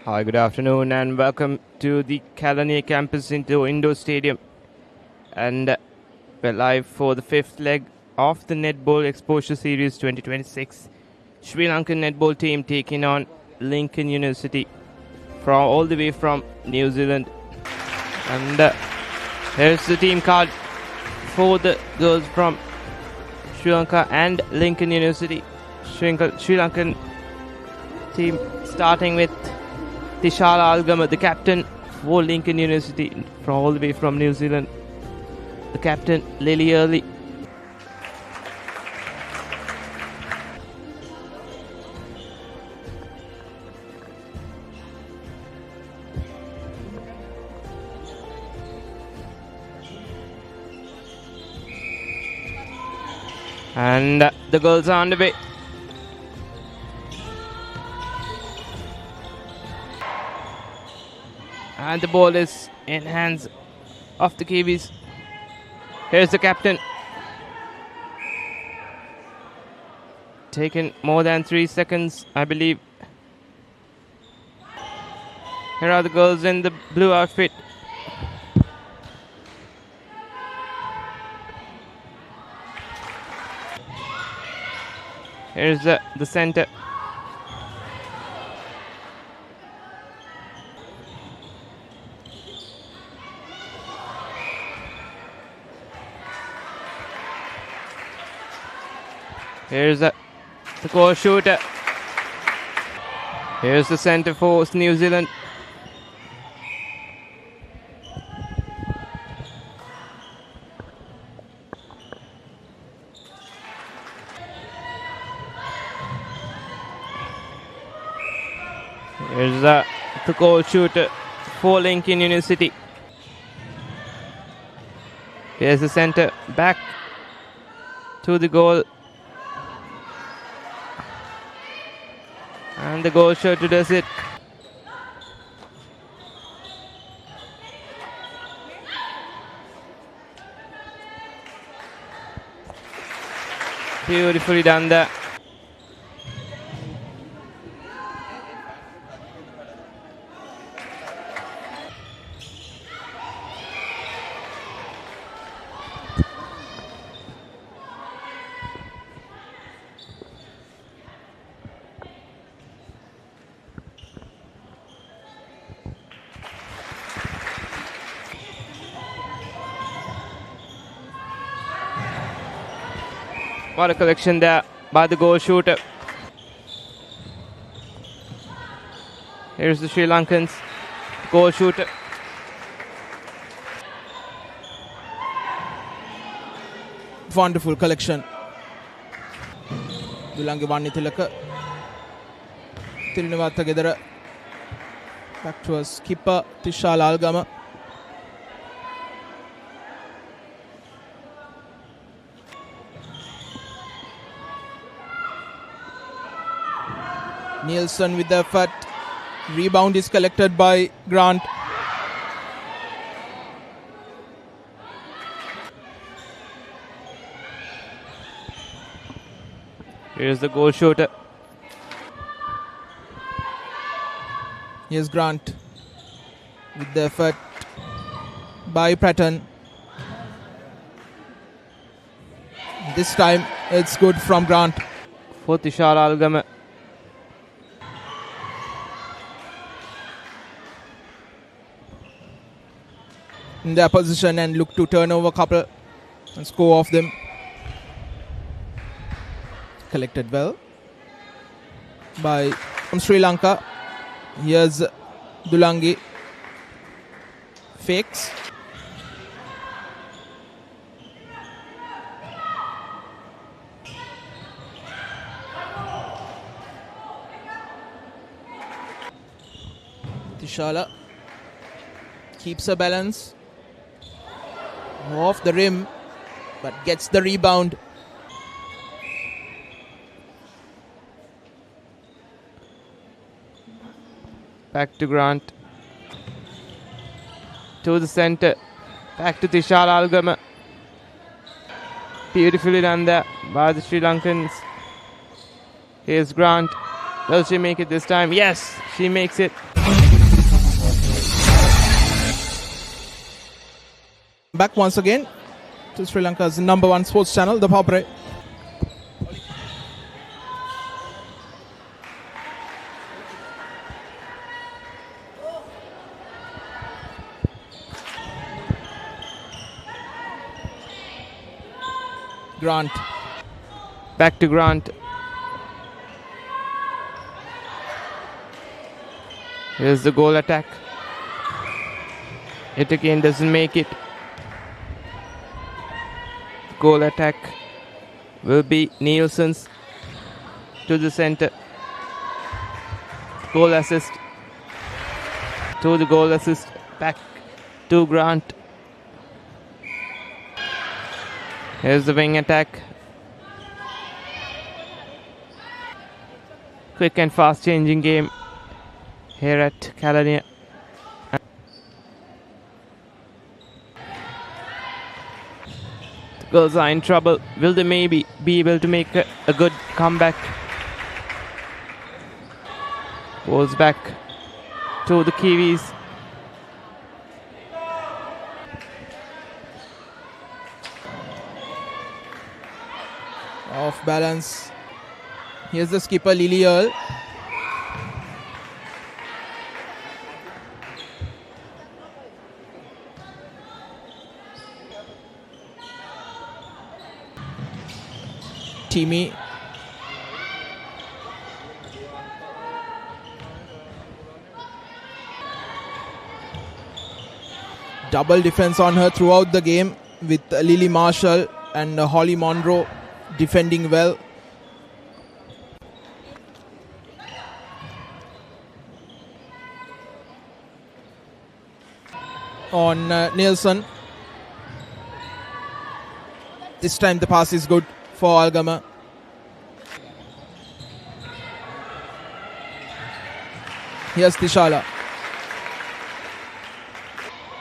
Hi, good afternoon and welcome to the Kalaniya campus indoor stadium. And we're live for the fifth leg of the Netball Exposure Series 2026. Sri Lankan netball team taking on Lincoln University from all the way from New Zealand. And here's the team card for the girls from Sri Lanka and Lincoln University. Sri Lankan team starting with Thisala Algama, the captain for Lincoln University, from all the way from New Zealand. The captain, Lily Early. And the girls are on the way. And the ball is in hands of the Kiwis. Here's the captain. Taken more than 3 seconds, I believe. Here are the girls in the blue outfit. Here's the center. Here's the goal shooter. Here's the center for New Zealand. Here's the goal shooter for Lincoln University. Here's the center back to the goal. And the goal shooter does it. Beautifully done there. What a collection there by the goal shooter. Here's the Sri Lankans goal shooter. Wonderful collection. Dulange Vannitilaka. Tirinavata Gedara. Back to us. Skipper Thisala Algama. Nielsen with the effort. Rebound is collected by Grant. Here's the goal shooter. Here's Grant with the effort by Pratton. This time it's good from Grant. For Thisala Algama. In their position and look to turn over a couple and score off them. Collected well by from Sri Lanka. Here's Dulangi. Fakes. Thisala keeps her balance. Off the rim, but gets the rebound. Back to Grant. To the center. Back to Thisala Algama. Beautifully done there by the Sri Lankans. Here's Grant. Will she make it this time? Yes, she makes it. Back once again to Sri Lanka's #1 sports channel, the Papare. Grant. Back to Grant. Here's the goal attack. It again doesn't make it. Goal attack will be Nielsen's to the center. Goal assist. To the goal assist. Back to Grant. Here's the wing attack. Quick and fast changing game here at Kalania. The girls are in trouble. Will they maybe be able to make a good comeback? Goes back to the Kiwis. Off balance. Here's the skipper, Lily Earl. Timmy. Double defense on her throughout the game with Lily Marshall and Holly Monroe defending well. On Nielsen. This time the pass is good for Algama. Here's Thisala.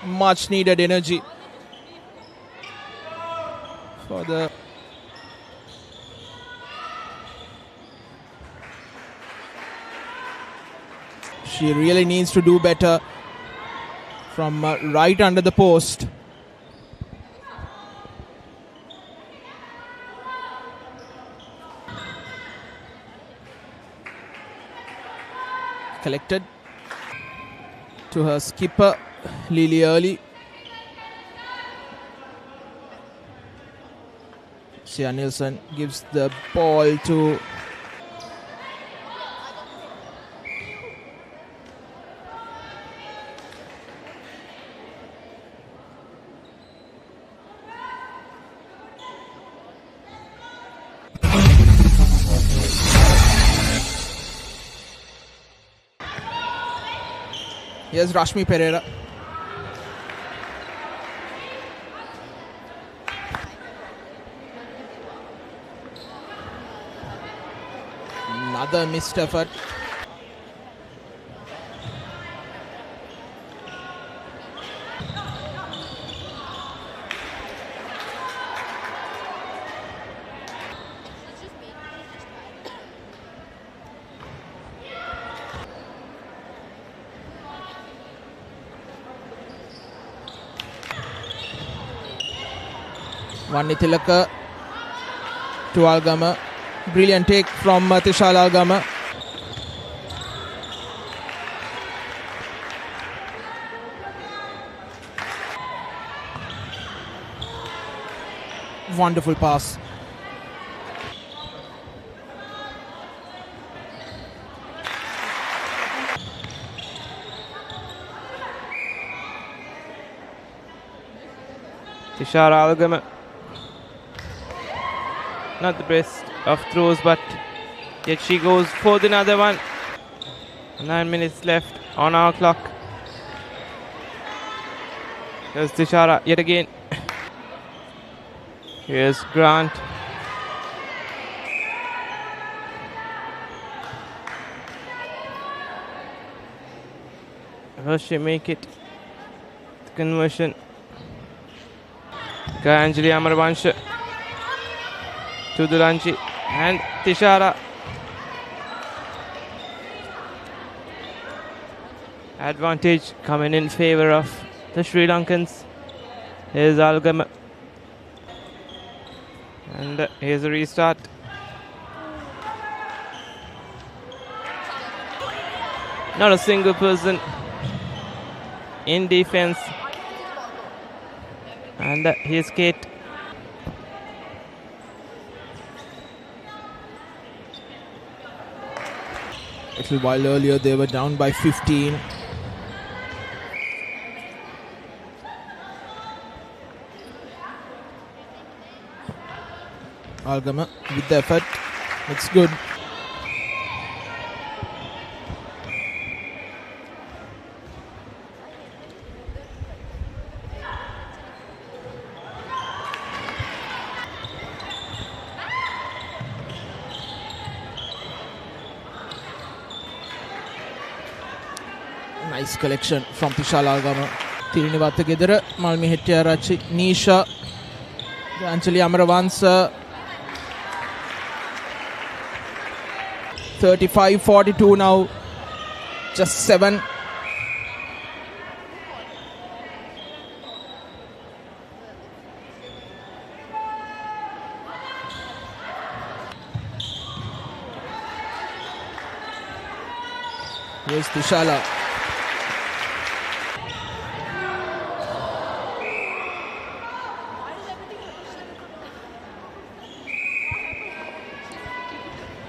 Much needed energy for the she really needs to do better from right under the post. Collected to her skipper, Lily Early. Sia Nielsen gives the ball to here's Rashmi Pereira. Another missed effort. Vanithilaka to Algama. Brilliant take from Thisala Algama. Wonderful pass. Thisala Algama. Not the best of throws, but yet she goes for another one. 9 minutes left on our clock. Here's Thisala yet again. Here's Grant. Will she make it? The conversion. Anjali Amarvansh to the Ranchi and Thisala Advantage coming in favor of the Sri Lankans. Here's Algama. And here's a restart. Not a single person in defense. And here's Kate. A little while earlier they were down by 15. Algama with the effort. It's good. Nice collection from Thisala Algama. Tirinivatta gedara Malmi Hettiarachchi Nisha Anjali Amaravansa 35-42 now. Just 7. Here's Thisala.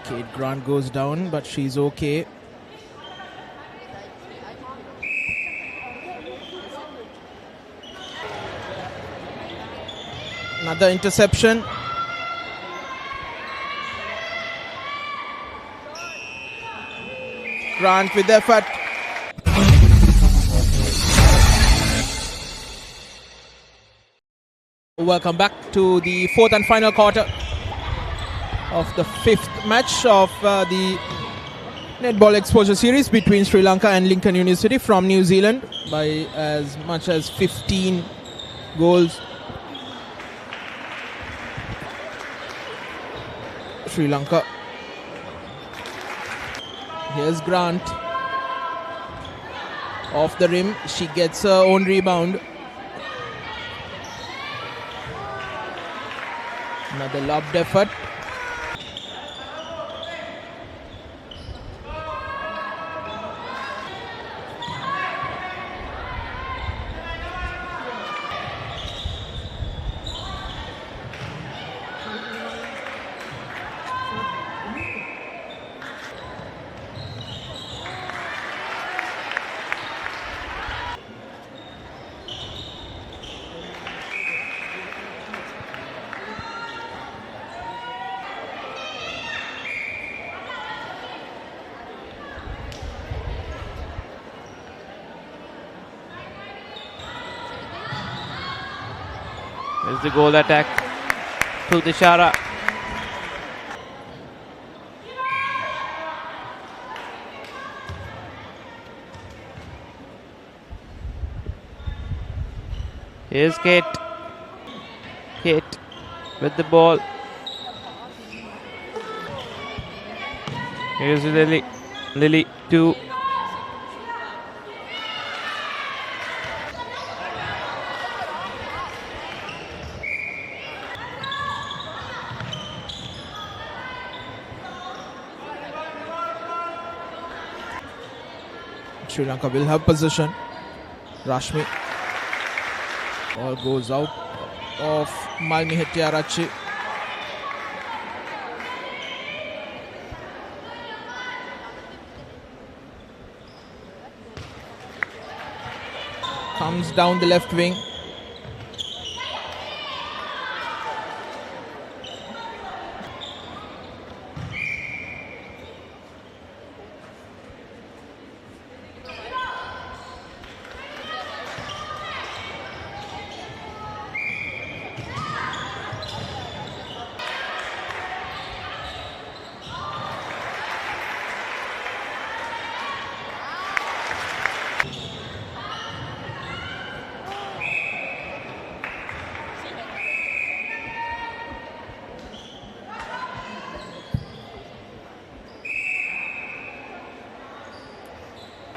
Kate Grant goes down, but she's okay. Another interception. Grant with effort. Welcome back to the fourth and final quarter of the fifth match of the Netball Exposure Series between Sri Lanka and Lincoln University from New Zealand by as much as 15 goals. Sri Lanka. Here's Grant. Off the rim. She gets her own rebound. Another lobbed effort. There's the goal attack to Thisala. Here's Kate. Kate with the ball. Here's Lily. Lily 2. Sri Lanka will have possession. Rashmi. Ball goes out of Malmi Hettiarachchi. Comes down the left wing.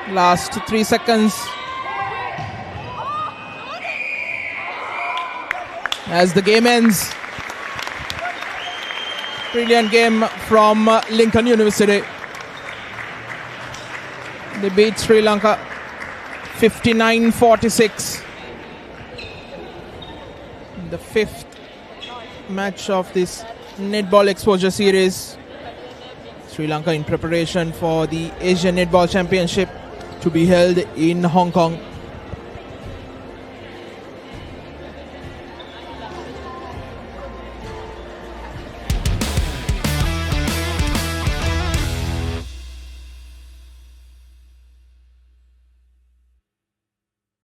Last 3 seconds. As the game ends. Brilliant game from Lincoln University. They beat Sri Lanka 59-46. The 5th match of this Netball Exposure Series. Sri Lanka in preparation for the Asian Netball Championship to be held in Hong Kong.